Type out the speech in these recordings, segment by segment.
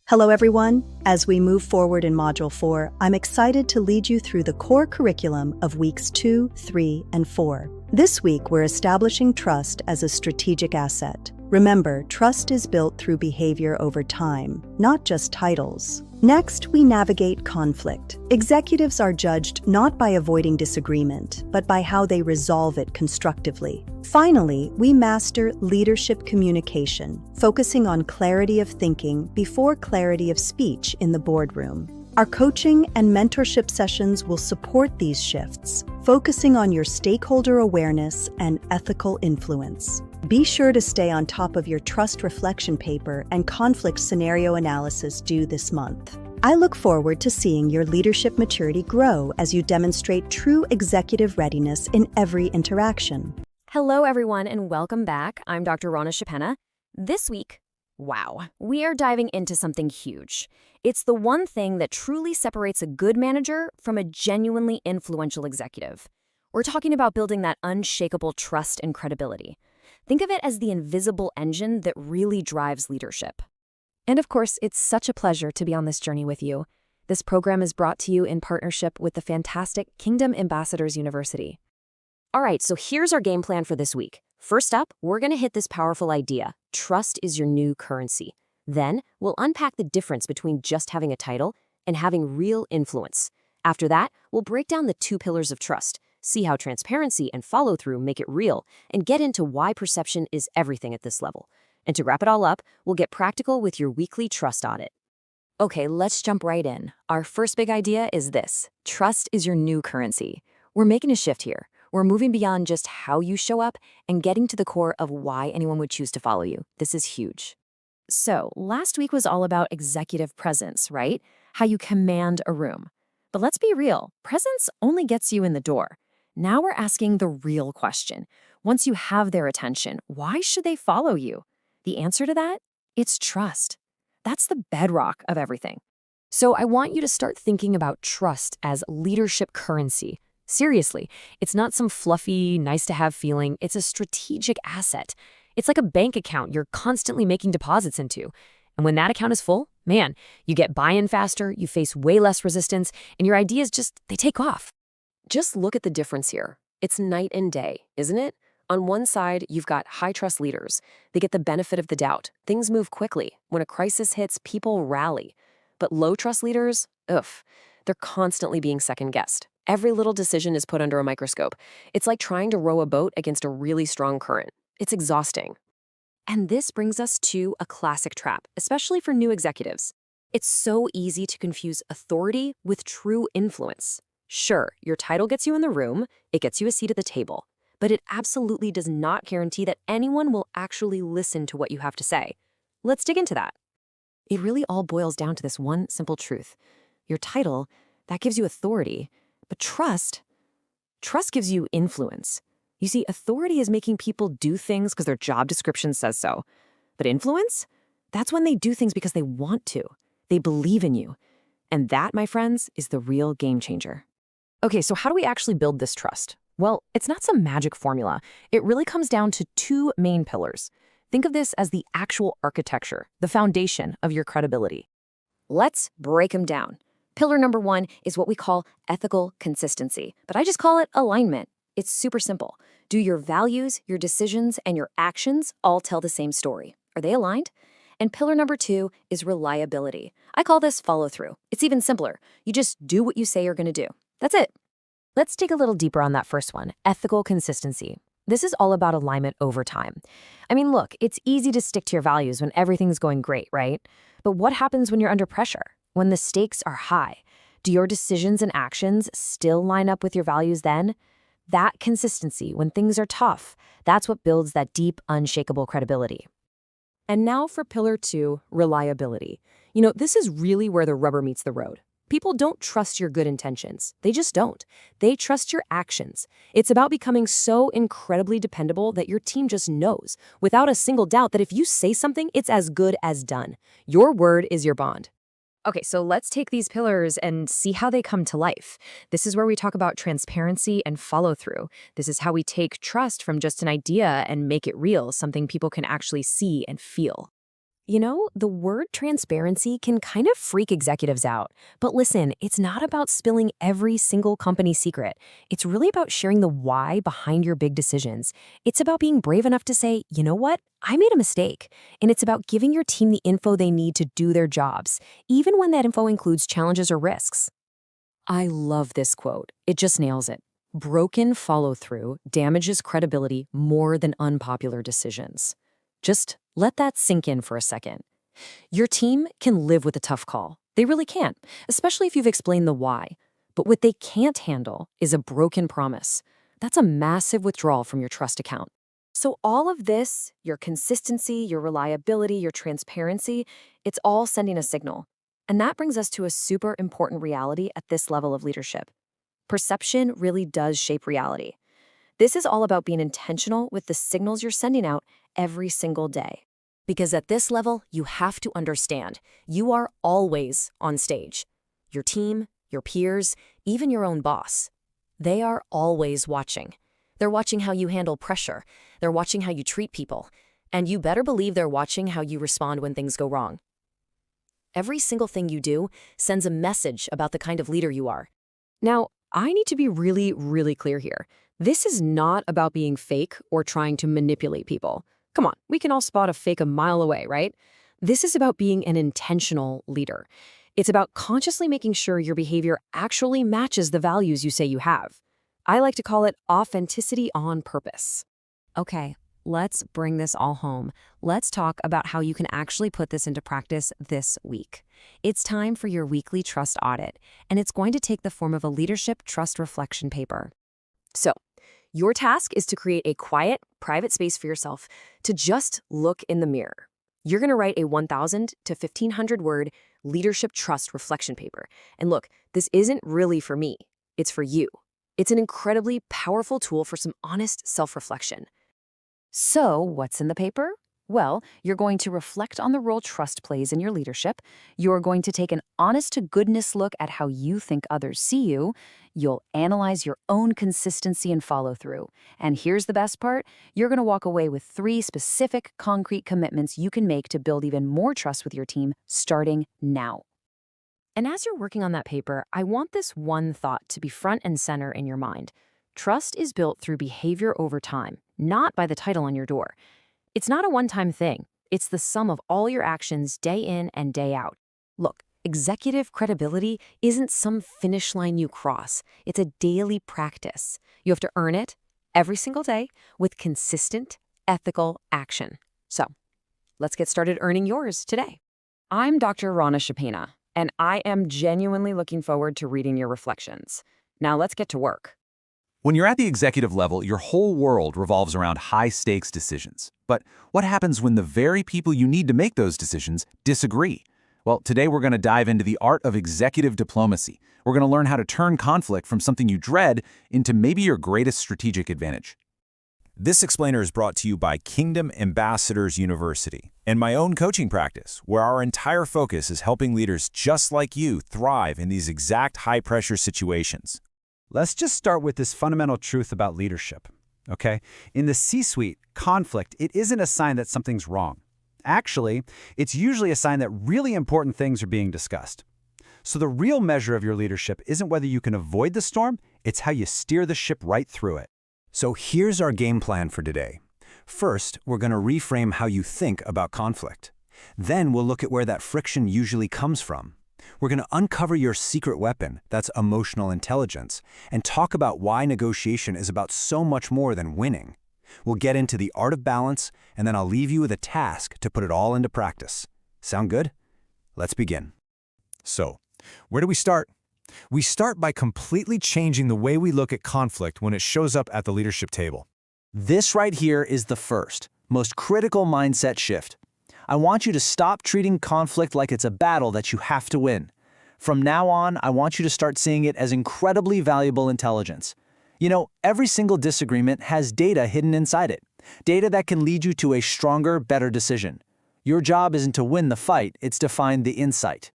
Hello, everyone. As we move forward in Module 4, I'm excited to lead you through the core curriculum of weeks 2, 3, and 4. This week, we're establishing trust as a strategic asset. Remember, trust is built through behavior over time, not just titles. Next, we navigate conflict. Executives are judged not by avoiding disagreement, but by how they resolve it constructively. Finally, we master leadership communication, focusing on clarity of thinking before clarity of speech in the boardroom. Our coaching and mentorship sessions will support these shifts, focusing on your stakeholder awareness and ethical influence. Be sure to stay on top of your trust reflection paper and conflict scenario analysis due this month. I look forward to seeing your leadership maturity grow as you demonstrate true executive readiness in every interaction. Hello, everyone, and welcome back. I'm Dr. Rauna Shipena. This week, wow, we are diving into something huge. It's the one thing that truly separates a good manager from a genuinely influential executive. We're talking about building that unshakable trust and credibility. Think of it as the invisible engine that really drives leadership. And of course, it's such a pleasure to be on this journey with you. This program is brought to you in partnership with the fantastic Kingdom Ambassadors University. All right, so here's our game plan for this week. First up, we're going to hit this powerful idea: trust is your new currency. Then, we'll unpack the difference between just having a title and having real influence. After that, we'll break down the two pillars of trust, see how transparency and follow-through make it real, and get into why perception is everything at this level. And to wrap it all up, we'll get practical with your weekly trust audit. Okay, let's jump right in. Our first big idea is this: trust is your new currency. We're making a shift here. We're moving beyond just how you show up and getting to the core of why anyone would choose to follow you. This is huge. So, last week was all about executive presence, right? How you command a room. But let's be real, presence only gets you in the door. Now we're asking the real question. Once you have their attention, why should they follow you? The answer to that? It's trust. That's the bedrock of everything. So I want you to start thinking about trust as leadership currency. Seriously, it's not some fluffy, nice-to-have feeling. It's a strategic asset. It's like a bank account you're constantly making deposits into. And when that account is full, man, you get buy-in faster, you face way less resistance, and your ideas they take off. Just look at the difference here. It's night and day, isn't it? On one side, you've got high-trust leaders. They get the benefit of the doubt. Things move quickly. When a crisis hits, people rally. But low-trust leaders, they're constantly being second-guessed. Every little decision is put under a microscope. It's like trying to row a boat against a really strong current. It's exhausting. And this brings us to a classic trap, especially for new executives. It's so easy to confuse authority with true influence. Sure, your title gets you in the room, it gets you a seat at the table, but it absolutely does not guarantee that anyone will actually listen to what you have to say. Let's dig into that. It really all boils down to this one simple truth. Your title, that gives you authority, but trust gives you influence. You see, authority is making people do things because their job description says so. But influence? That's when they do things because they want to. They believe in you. And that, my friends, is the real game changer. Okay, so how do we actually build this trust? Well, it's not some magic formula. It really comes down to two main pillars. Think of this as the actual architecture, the foundation of your credibility. Let's break them down. Pillar number one is what we call ethical consistency, but I just call it alignment. It's super simple. Do your values, your decisions, and your actions all tell the same story? Are they aligned? And pillar number two is reliability. I call this follow-through. It's even simpler. You just do what you say you're going to do. That's it. Let's dig a little deeper on that first one, ethical consistency. This is all about alignment over time. I mean, look, it's easy to stick to your values when everything's going great, right? But what happens when you're under pressure? When the stakes are high? Do your decisions and actions still line up with your values then? That consistency, when things are tough, that's what builds that deep, unshakable credibility. And now for pillar two, reliability. This is really where the rubber meets the road. People don't trust your good intentions. They just don't. They trust your actions. It's about becoming so incredibly dependable that your team just knows, without a single doubt, that if you say something, it's as good as done. Your word is your bond. Okay, so let's take these pillars and see how they come to life. This is where we talk about transparency and follow-through. This is how we take trust from just an idea and make it real, something people can actually see and feel. You know, the word transparency can kind of freak executives out. But listen, it's not about spilling every single company secret. It's really about sharing the why behind your big decisions. It's about being brave enough to say, you know what? I made a mistake. And it's about giving your team the info they need to do their jobs, even when that info includes challenges or risks. I love this quote. It just nails it. Broken follow-through damages credibility more than unpopular decisions. Just let that sink in for a second. Your team can live with a tough call. They really can, especially if you've explained the why. But what they can't handle is a broken promise. That's a massive withdrawal from your trust account. So all of this, your consistency, your reliability, your transparency, it's all sending a signal. And that brings us to a super important reality at this level of leadership. Perception really does shape reality. This is all about being intentional with the signals you're sending out every single day. Because at this level, you have to understand, you are always on stage. Your team, your peers, even your own boss. They are always watching. They're watching how you handle pressure. They're watching how you treat people. And you better believe they're watching how you respond when things go wrong. Every single thing you do sends a message about the kind of leader you are. Now, I need to be really, really clear here. This is not about being fake or trying to manipulate people. Come on, we can all spot a fake a mile away, right? This is about being an intentional leader. It's about consciously making sure your behavior actually matches the values you say you have. I like to call it authenticity on purpose. Okay, let's bring this all home. Let's talk about how you can actually put this into practice this week. It's time for your weekly trust audit, and it's going to take the form of a leadership trust reflection paper. So, your task is to create a quiet, private space for yourself to just look in the mirror. You're going to write a 1,000 to 1,500 word leadership trust reflection paper. And look, this isn't really for me. It's for you. It's an incredibly powerful tool for some honest self-reflection. So, what's in the paper? Well, you're going to reflect on the role trust plays in your leadership. You're going to take an honest-to-goodness look at how you think others see you. You'll analyze your own consistency and follow-through. And here's the best part. You're going to walk away with 3 specific, concrete commitments you can make to build even more trust with your team starting now. And as you're working on that paper, I want this one thought to be front and center in your mind. Trust is built through behavior over time, not by the title on your door. It's not a one-time thing. It's the sum of all your actions day in and day out. Look, executive credibility isn't some finish line you cross. It's a daily practice. You have to earn it every single day with consistent, ethical action. So, let's get started earning yours today. I'm Dr. Rauna Shipena, and I am genuinely looking forward to reading your reflections. Now let's get to work. When you're at the executive level, your whole world revolves around high-stakes decisions. But what happens when the very people you need to make those decisions disagree? Well, today we're going to dive into the art of executive diplomacy. We're going to learn how to turn conflict from something you dread into maybe your greatest strategic advantage. This explainer is brought to you by Kingdom Ambassadors University and my own coaching practice, where our entire focus is helping leaders just like you thrive in these exact high-pressure situations. Let's just start with this fundamental truth about leadership, okay? In the C-suite, conflict, it isn't a sign that something's wrong. Actually, it's usually a sign that really important things are being discussed. So the real measure of your leadership isn't whether you can avoid the storm, it's how you steer the ship right through it. So here's our game plan for today. First, we're going to reframe how you think about conflict. Then we'll look at where that friction usually comes from. We're going to uncover your secret weapon, that's emotional intelligence, and talk about why negotiation is about so much more than winning. We'll get into the art of balance, and then I'll leave you with a task to put it all into practice. Sound good? Let's begin. So, where do we start? We start by completely changing the way we look at conflict when it shows up at the leadership table. This right here is the first, most critical mindset shift. I want you to stop treating conflict like it's a battle that you have to win. From now on, I want you to start seeing it as incredibly valuable intelligence. You know, every single disagreement has data hidden inside it. Data that can lead you to a stronger, better decision. Your job isn't to win the fight, it's to find the insight.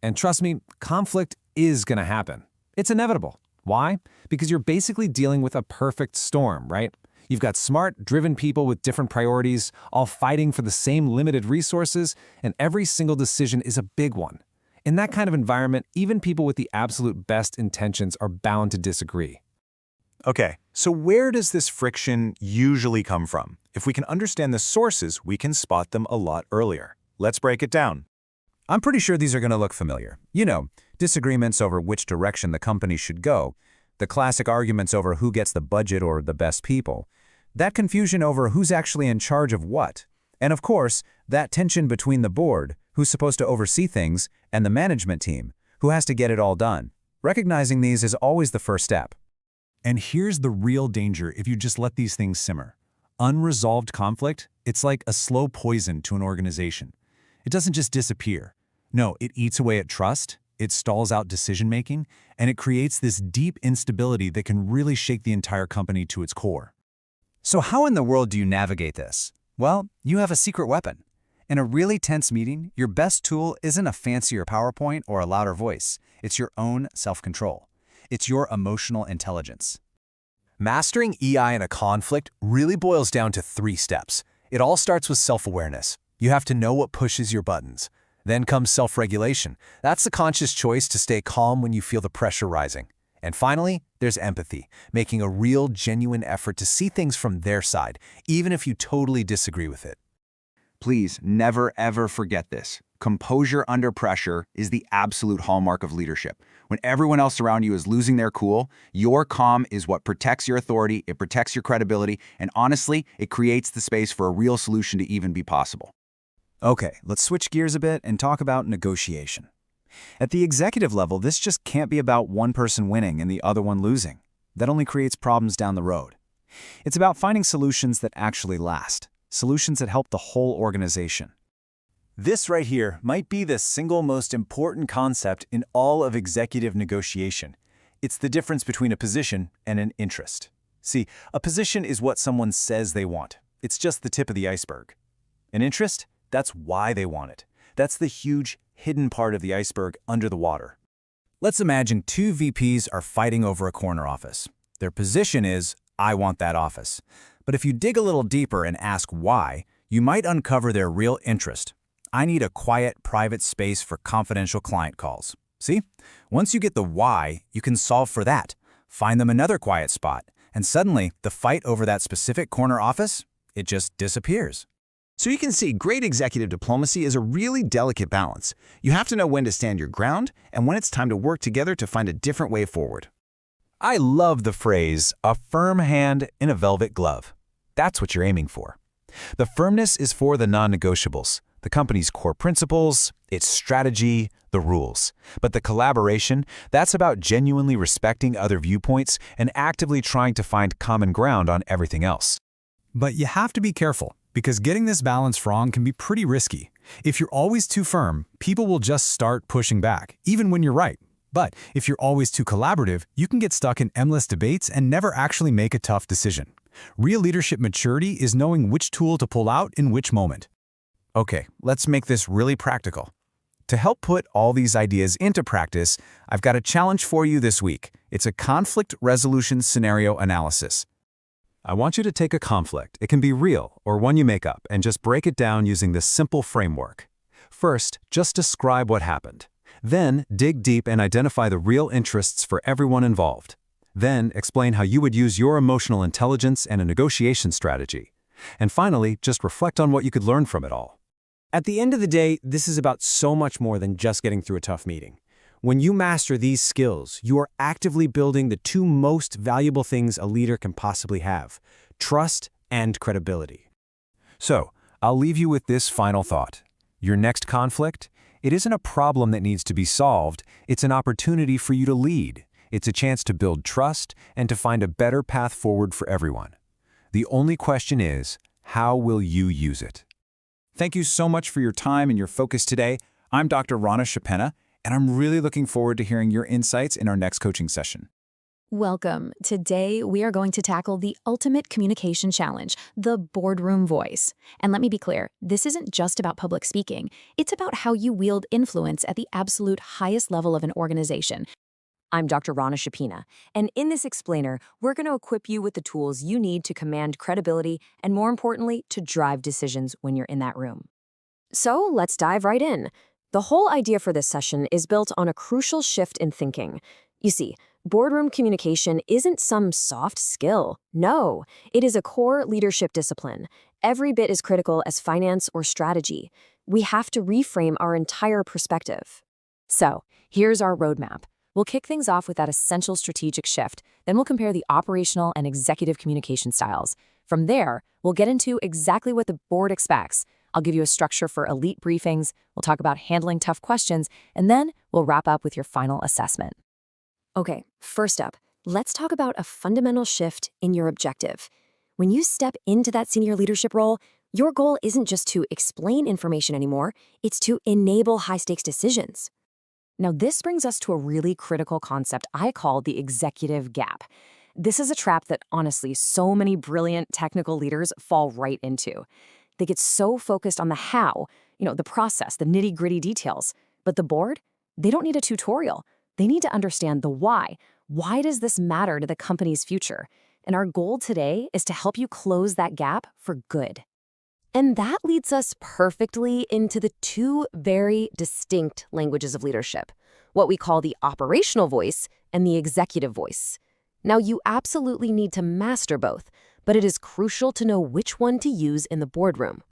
And trust me, conflict is going to happen. It's inevitable. Why? Because you're basically dealing with a perfect storm, right? You've got smart, driven people with different priorities, all fighting for the same limited resources, and every single decision is a big one. In that kind of environment, even people with the absolute best intentions are bound to disagree. Okay, so where does this friction usually come from? If we can understand the sources, we can spot them a lot earlier. Let's break it down. I'm pretty sure these are going to look familiar. You know, disagreements over which direction the company should go, the classic arguments over who gets the budget or the best people, that confusion over who's actually in charge of what, and of course, that tension between the board, who's supposed to oversee things, and the management team, who has to get it all done. Recognizing these is always the first step. And here's the real danger if you just let these things simmer. Unresolved conflict, it's like a slow poison to an organization. It doesn't just disappear. No, it eats away at trust, it stalls out decision-making, and it creates this deep instability that can really shake the entire company to its core. So how in the world do you navigate this? Well, you have a secret weapon. In a really tense meeting, your best tool isn't a fancier PowerPoint or a louder voice. It's your own self-control. It's your emotional intelligence. Mastering EI in a conflict really boils down to 3 steps. It all starts with self-awareness. You have to know what pushes your buttons. Then comes self-regulation. That's the conscious choice to stay calm when you feel the pressure rising. And finally, there's empathy, making a real, genuine effort to see things from their side, even if you totally disagree with it. Please never, ever forget this. Composure under pressure is the absolute hallmark of leadership. When everyone else around you is losing their cool, your calm is what protects your authority, it protects your credibility, and honestly, it creates the space for a real solution to even be possible. Okay, let's switch gears a bit and talk about negotiation. At the executive level, this just can't be about one person winning and the other one losing. That only creates problems down the road. It's about finding solutions that actually last, solutions that help the whole organization. This right here might be the single most important concept in all of executive negotiation. It's the difference between a position and an interest. See, a position is what someone says they want. It's just the tip of the iceberg. An interest? That's why they want it. That's the huge, hidden part of the iceberg under the water. Let's imagine 2 VPs are fighting over a corner office. Their position is, I want that office. But if you dig a little deeper and ask why, you might uncover their real interest. I need a quiet, private space for confidential client calls. See? Once you get the why, you can solve for that. Find them another quiet spot, and suddenly, the fight over that specific corner office, it just disappears. So you can see great executive diplomacy is a really delicate balance. You have to know when to stand your ground and when it's time to work together to find a different way forward. I love the phrase, a firm hand in a velvet glove. That's what you're aiming for. The firmness is for the non-negotiables, the company's core principles, its strategy, the rules. But the collaboration, that's about genuinely respecting other viewpoints and actively trying to find common ground on everything else. But you have to be careful, because getting this balance wrong can be pretty risky. If you're always too firm, people will just start pushing back, even when you're right. But if you're always too collaborative, you can get stuck in endless debates and never actually make a tough decision. Real leadership maturity is knowing which tool to pull out in which moment. Okay, let's make this really practical. To help put all these ideas into practice, I've got a challenge for you this week. It's a conflict resolution scenario analysis. I want you to take a conflict, it can be real or one you make up, and just break it down using this simple framework. First, just describe what happened. Then, dig deep and identify the real interests for everyone involved. Then, explain how you would use your emotional intelligence and a negotiation strategy. And finally, just reflect on what you could learn from it all. At the end of the day, this is about so much more than just getting through a tough meeting. When you master these skills, you are actively building the 2 most valuable things a leader can possibly have: trust and credibility. So, I'll leave you with this final thought. Your next conflict? It isn't a problem that needs to be solved, it's an opportunity for you to lead. It's a chance to build trust and to find a better path forward for everyone. The only question is, how will you use it? Thank you so much for your time and your focus today. I'm Dr. Rauna Shipena, and I'm really looking forward to hearing your insights in our next coaching session. Welcome. Today, we are going to tackle the ultimate communication challenge, the boardroom voice. And let me be clear, this isn't just about public speaking. It's about how you wield influence at the absolute highest level of an organization. I'm Dr. Rauna Shipena, and in this explainer, we're going to equip you with the tools you need to command credibility and, more importantly, to drive decisions when you're in that room. So let's dive right in. The whole idea for this session is built on a crucial shift in thinking. You see, boardroom communication isn't some soft skill. No, it is a core leadership discipline. Every bit as critical as finance or strategy. We have to reframe our entire perspective. So, here's our roadmap. We'll kick things off with that essential strategic shift, then we'll compare the operational and executive communication styles. From there, we'll get into exactly what the board expects. I'll give you a structure for elite briefings, we'll talk about handling tough questions, and then we'll wrap up with your final assessment. Okay, first up, let's talk about a fundamental shift in your objective. When you step into that senior leadership role, your goal isn't just to explain information anymore, it's to enable high-stakes decisions. Now, this brings us to a really critical concept I call the executive gap. This is a trap that, honestly, so many brilliant technical leaders fall right into. They get so focused on the how, the process, the nitty-gritty details. But the board, they don't need a tutorial. They need to understand the why. Why does this matter to the company's future? And our goal today is to help you close that gap for good. And that leads us perfectly into the two very distinct languages of leadership, what we call the operational voice and the executive voice. Now, you absolutely need to master both, but it is crucial to know which one to use in the boardroom.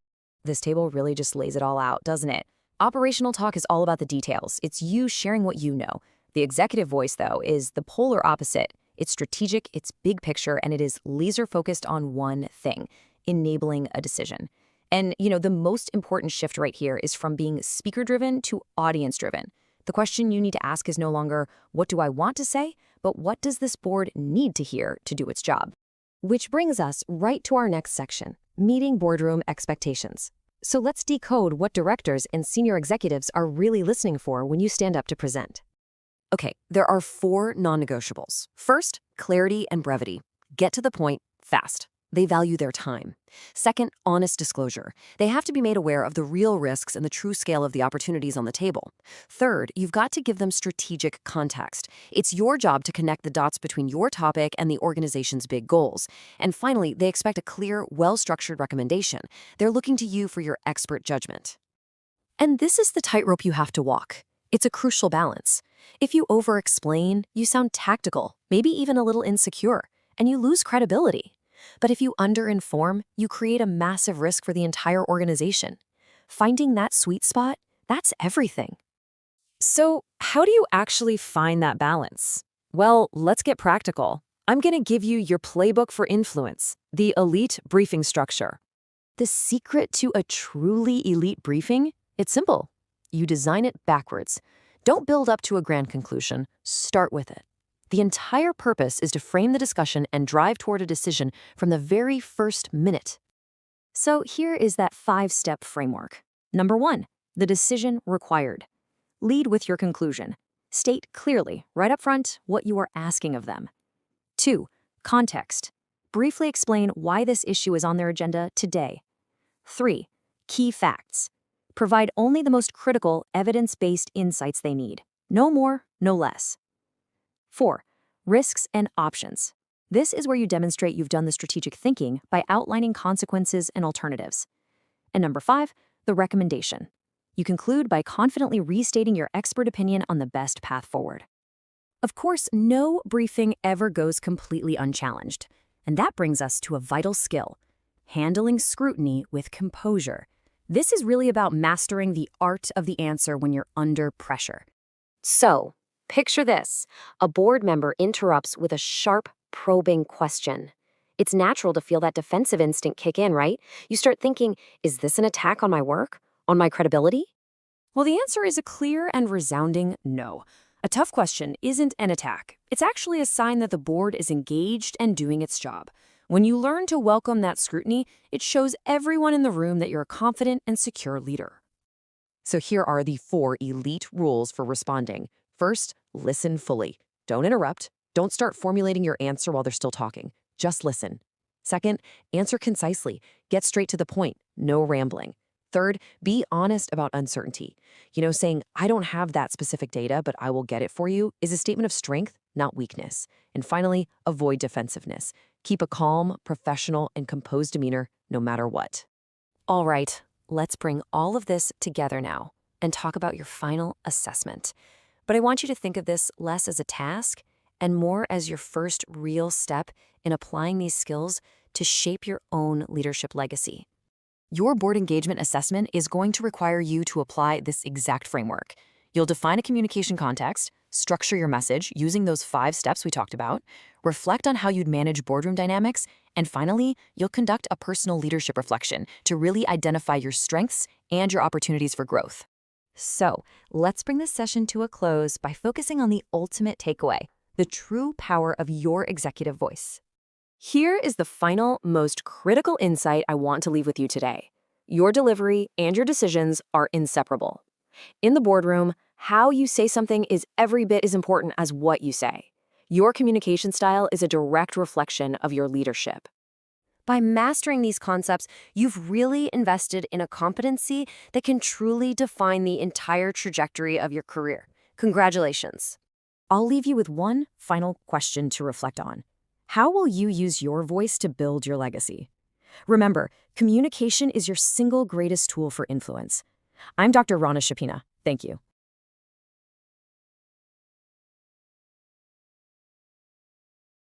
This table really just lays it all out, doesn't it? Operational talk is all about the details. It's you sharing what you know. The executive voice, though, is the polar opposite. It's strategic, it's big picture, and it is laser-focused on one thing, enabling a decision. And, the most important shift right here is from being speaker-driven to audience-driven. The question you need to ask is no longer, what do I want to say, but what does this board need to hear to do its job? Which brings us right to our next section, meeting boardroom expectations. So let's decode what directors and senior executives are really listening for when you stand up to present. Okay, there are 4 non-negotiables. First, clarity and brevity. Get to the point fast. They value their time. Second, honest disclosure. They have to be made aware of the real risks and the true scale of the opportunities on the table. Third, you've got to give them strategic context. It's your job to connect the dots between your topic and the organization's big goals. And finally, they expect a clear, well-structured recommendation. They're looking to you for your expert judgment. And this is the tightrope you have to walk. It's a crucial balance. If you over-explain, you sound tactical, maybe even a little insecure, and you lose credibility. But if you under-inform, you create a massive risk for the entire organization. Finding that sweet spot, that's everything. So, how do you actually find that balance? Well, let's get practical. I'm going to give you your playbook for influence, the elite briefing structure. The secret to a truly elite briefing? It's simple. You design it backwards. Don't build up to a grand conclusion. Start with it. The entire purpose is to frame the discussion and drive toward a decision from the very first minute. So here is that 5-step framework. Number 1, the decision required. Lead with your conclusion. State clearly, right up front, what you are asking of them. 2, context. Briefly explain why this issue is on their agenda today. 3, key facts. Provide only the most critical, evidence-based insights they need. No more, no less. 4, risks and options. This is where you demonstrate you've done the strategic thinking by outlining consequences and alternatives. And number 5, the recommendation. You conclude by confidently restating your expert opinion on the best path forward. Of course, no briefing ever goes completely unchallenged. And that brings us to a vital skill, handling scrutiny with composure. This is really about mastering the art of the answer when you're under pressure. So, picture this. A board member interrupts with a sharp, probing question. It's natural to feel that defensive instinct kick in, right? You start thinking, is this an attack on my work? On my credibility? Well, the answer is a clear and resounding no. A tough question isn't an attack. It's actually a sign that the board is engaged and doing its job. When you learn to welcome that scrutiny, it shows everyone in the room that you're a confident and secure leader. So here are the 4 elite rules for responding. First, listen fully. Don't interrupt. Don't start formulating your answer while they're still talking. Just listen. Second, answer concisely. Get straight to the point. No rambling. Third, be honest about uncertainty. Saying, I don't have that specific data, but I will get it for you, is a statement of strength, not weakness. And finally, avoid defensiveness. Keep a calm, professional, and composed demeanor no matter what. All right, let's bring all of this together now and talk about your final assessment. But I want you to think of this less as a task and more as your first real step in applying these skills to shape your own leadership legacy. Your board engagement assessment is going to require you to apply this exact framework. You'll define a communication context, structure your message using those 5 steps we talked about, reflect on how you'd manage boardroom dynamics, and finally, you'll conduct a personal leadership reflection to really identify your strengths and your opportunities for growth. So, let's bring this session to a close by focusing on the ultimate takeaway, the true power of your executive voice. Here is the final, most critical insight I want to leave with you today. Your delivery and your decisions are inseparable. In the boardroom, how you say something is every bit as important as what you say. Your communication style is a direct reflection of your leadership. By mastering these concepts, you've really invested in a competency that can truly define the entire trajectory of your career. Congratulations. I'll leave you with one final question to reflect on. How will you use your voice to build your legacy? Remember, communication is your single greatest tool for influence. I'm Dr. Rauna Shipena. Thank you.